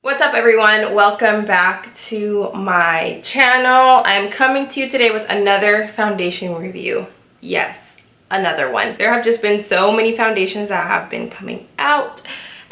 What's up everyone? Welcome back to my channel. I'm coming to you today with another foundation review. Yes, another one. There have just been so many foundations that have been coming out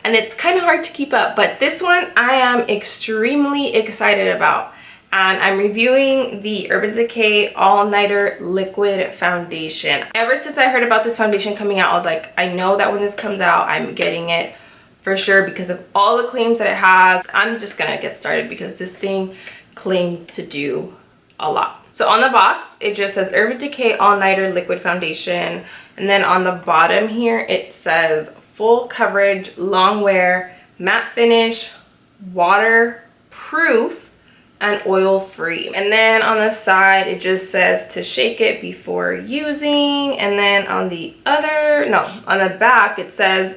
and it's kind of hard to keep up, but this one I am extremely excited about. And I'm reviewing the Urban Decay All Nighter Liquid Foundation. Ever since I heard about this foundation coming out, I was like, I know that when this comes out, I'm getting it for sure because of all the claims that it has. I'm just gonna get started because this thing claims to do a lot. So on the box, it just says Urban Decay All Nighter Liquid Foundation. And then on the bottom here, it says full coverage, long wear, matte finish, waterproof, and oil free. And then on the side, it just says to shake it before using. And then on the back, it says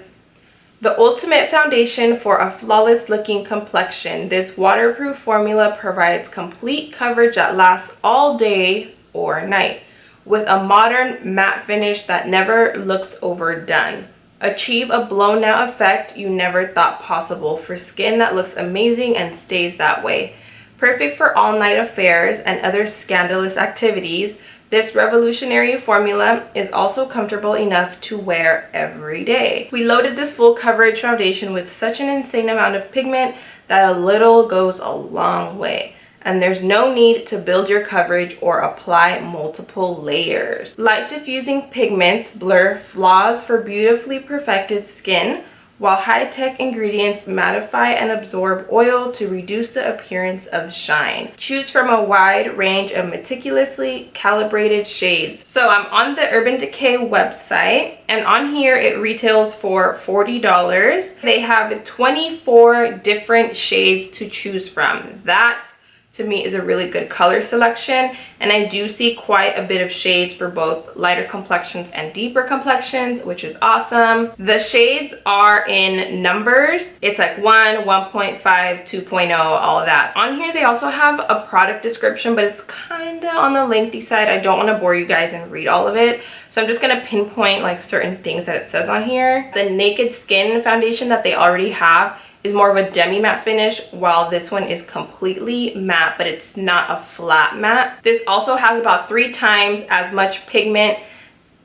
the ultimate foundation for a flawless looking complexion. This waterproof formula provides complete coverage that lasts all day or night with a modern matte finish that never looks overdone. Achieve a blown out effect you never thought possible for skin that looks amazing and stays that way. Perfect for all-night affairs and other scandalous activities, this revolutionary formula is also comfortable enough to wear every day. We loaded this full coverage foundation with such an insane amount of pigment that a little goes a long way. And there's no need to build your coverage or apply multiple layers. Light diffusing pigments blur flaws for beautifully perfected skin, while high-tech ingredients mattify and absorb oil to reduce the appearance of shine. Choose from a wide range of meticulously calibrated shades. So I'm on the Urban Decay website, and on here it retails for $40. They have 24 different shades to choose from. That to me is a really good color selection, and I do see quite a bit of shades for both lighter complexions and deeper complexions, which is awesome. The shades are in numbers. It's like 1, 1.5, 2.0, all of that. On here they also have a product description, but it's kind of on the lengthy side. I don't want to bore you guys and read all of it, so I'm just going to pinpoint like certain things that it says on here. The Naked Skin foundation that they already have is more of a demi matte finish, while this one is completely matte, but it's not a flat matte. This also has about 3 times as much pigment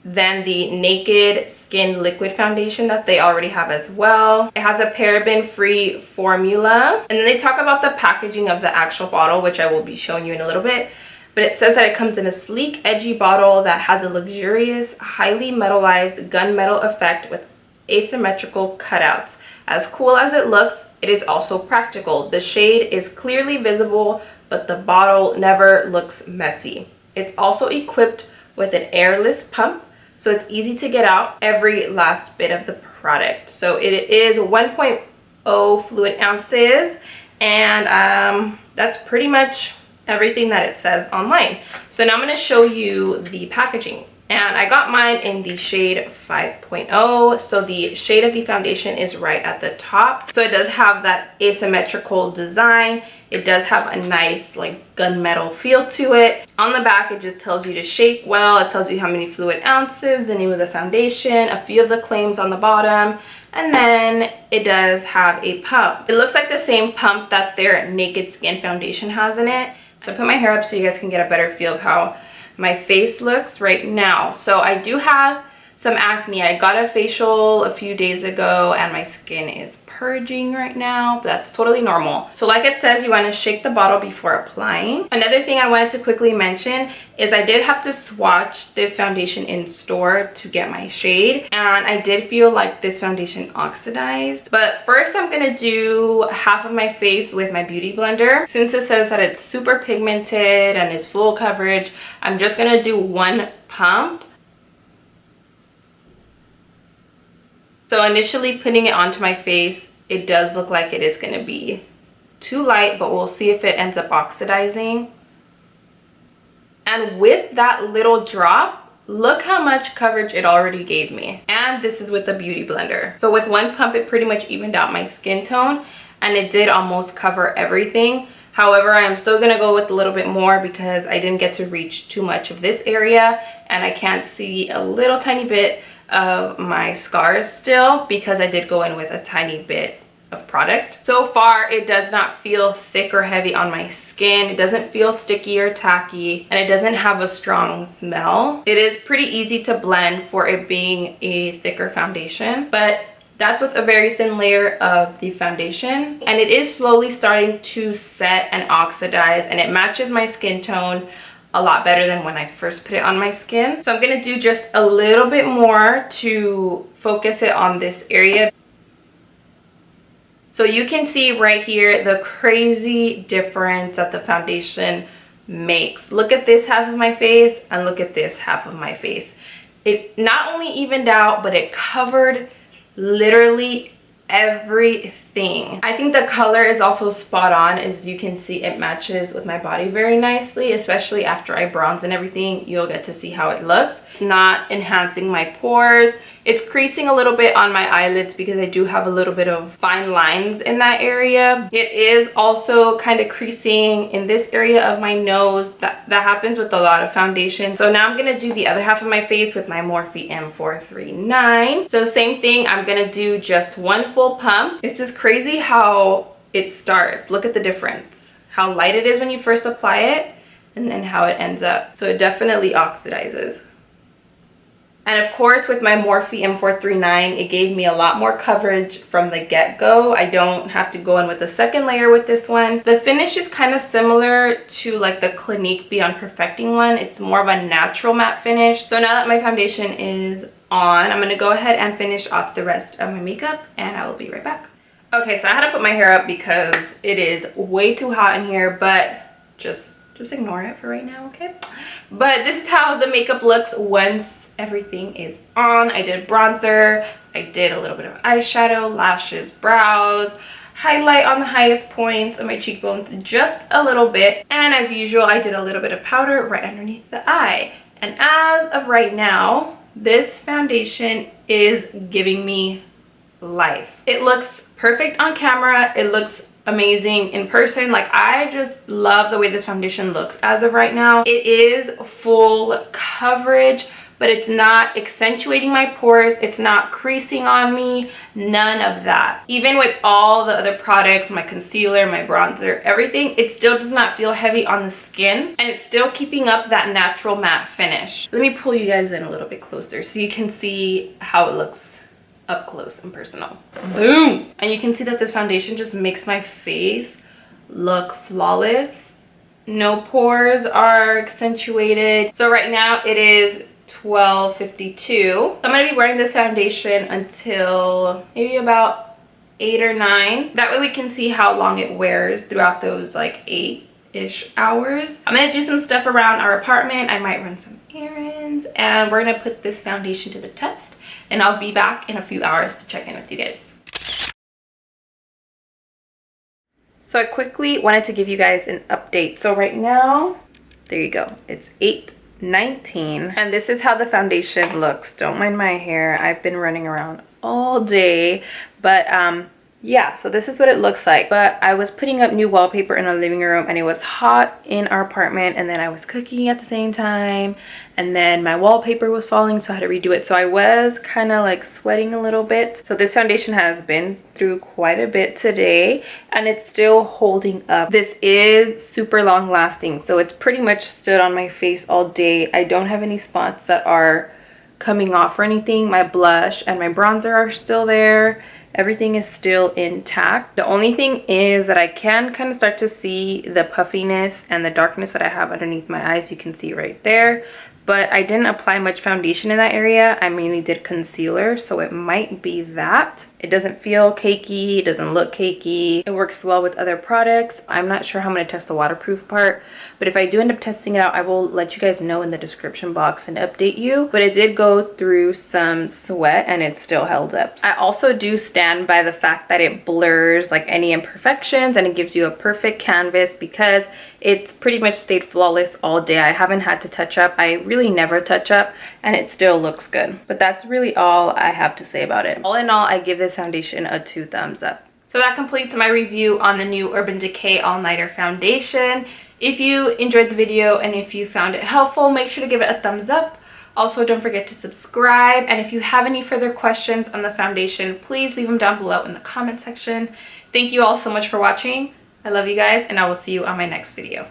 than the Naked Skin liquid foundation that they already have as well. It has a paraben-free formula, and then they talk about the packaging of the actual bottle, which I will be showing you in a little bit. But it says that it comes in a sleek, edgy bottle that has a luxurious, highly metallized gunmetal effect with asymmetrical cutouts. As cool as it looks, it is also practical. The shade is clearly visible, but the bottle never looks messy. It's also equipped with an airless pump, so it's easy to get out every last bit of the product. So it is 1.0 fluid ounces, and that's pretty much everything that it says online. So now I'm going to show you the packaging. And I got mine in the shade 5.0. So the shade of the foundation is right at the top. So it does have that asymmetrical design. It does have a nice like gunmetal feel to it. On the back, it just tells you to shake well. It tells you how many fluid ounces, the name of the foundation, a few of the claims on the bottom. And then it does have a pump. It looks like the same pump that their Naked Skin foundation has in it. So I put my hair up so you guys can get a better feel of how my face looks right now. So I do have some acne. I got a facial a few days ago and my skin is purging right now, but that's totally normal. So like it says, you want to shake the bottle before applying. Another thing I wanted to quickly mention is I did have to swatch this foundation in store to get my shade, and I did feel like this foundation oxidized. But first I'm gonna do half of my face with my beauty blender. Since it says that it's super pigmented and it's full coverage, I'm just gonna do 1 pump. So initially putting it onto my face, it does look like it is going to be too light, but we'll see if it ends up oxidizing. And with that little drop, look how much coverage it already gave me. And this is with the beauty blender. So with 1 pump, it pretty much evened out my skin tone, and it did almost cover everything. However, I am still going to go with a little bit more because I didn't get to reach too much of this area, and I can't see a little tiny bit of my scars still because I did go in with a tiny bit of product. So far, it does not feel thick or heavy on my skin. It doesn't feel sticky or tacky, and it doesn't have a strong smell. It is pretty easy to blend for it being a thicker foundation, but that's with a very thin layer of the foundation, and it is slowly starting to set and oxidize, and it matches my skin tone a lot better than when I first put it on my skin. So I'm gonna do just a little bit more to focus it on this area. So you can see right here the crazy difference that the foundation makes. Look at this half of my face and look at this half of my face. It not only evened out, but it covered literally everything. I think the color is also spot on. As you can see, it matches with my body very nicely, especially after I bronze and everything. You'll get to see how it looks. It's not enhancing my pores. It's creasing a little bit on my eyelids because I do have a little bit of fine lines in that area. It is also kind of creasing in this area of my nose. That happens with a lot of foundation. So now I'm going to do the other half of my face with my Morphe M439. So same thing, I'm going to do just one full pump. It's just crazy how it starts. Look at the difference. How light it is when you first apply it and then how it ends up. So it definitely oxidizes. And of course, with my Morphe M439, it gave me a lot more coverage from the get-go. I don't have to go in with a second layer with this one. The finish is kind of similar to like the Clinique Beyond Perfecting one. It's more of a natural matte finish. So now that my foundation is on, I'm going to go ahead and finish off the rest of my makeup, and I will be right back. Okay, so I had to put my hair up because it is way too hot in here, but just ignore it for right now, okay? But this is how the makeup looks once everything is on. I did bronzer, I did a little bit of eyeshadow, lashes, brows, highlight on the highest points of my cheekbones just a little bit, and as usual I did a little bit of powder right underneath the eye. And as of right now, this foundation is giving me life. It looks perfect on camera. It looks amazing in person. Like, I just love the way this foundation looks as of right now. It is full coverage, but it's not accentuating my pores. It's not creasing on me. None of that. Even with all the other products, my concealer, my bronzer, everything, it still does not feel heavy on the skin, and it's still keeping up that natural matte finish. Let me pull you guys in a little bit closer so you can see how it looks up close and personal. Boom! And you can see that this foundation just makes my face look flawless. No pores are accentuated. So right now it is 12:52. I'm going to be wearing this foundation until maybe about 8 or 9. That way we can see how long it wears throughout those like 8-ish hours. I'm going to do some stuff around our apartment. I might run some errands, and we're going to put this foundation to the test, and I'll be back in a few hours to check in with you guys. So I quickly wanted to give you guys an update. So right now, there you go. It's 8:19, and this is how the foundation looks. Don't mind my hair. I've been running around all day, but yeah, so this is what it looks like. But I was putting up new wallpaper in our living room, and it was hot in our apartment, and then I was cooking at the same time, and then my wallpaper was falling, so I had to redo it. So I was kind of like sweating a little bit. So this foundation has been through quite a bit today, and it's still holding up. This is super long lasting, so it's pretty much stood on my face all day. I don't have any spots that are coming off or anything. My blush and my bronzer are still there. Everything is still intact. The only thing is that I can kind of start to see the puffiness and the darkness that I have underneath my eyes. You can see right there. But I didn't apply much foundation in that area. I mainly did concealer, so it might be that. It doesn't feel cakey, it doesn't look cakey. It works well with other products. I'm not sure how I'm going to test the waterproof part, but if I do end up testing it out, I will let you guys know in the description box and update you. But it did go through some sweat, and it still held up. I also do stand by the fact that it blurs like any imperfections, and it gives you a perfect canvas because it's pretty much stayed flawless all day. I haven't had to touch up. I really never touch up, and it still looks good. But that's really all I have to say about it. All in all, I give this foundation a 2 thumbs up. So that completes my review on the new Urban Decay All Nighter Foundation. If you enjoyed the video and if you found it helpful, make sure to give it a thumbs up. Also, don't forget to subscribe, and if you have any further questions on the foundation, please leave them down below in the comment section. Thank you all so much for watching. I love you guys, and I will see you on my next video.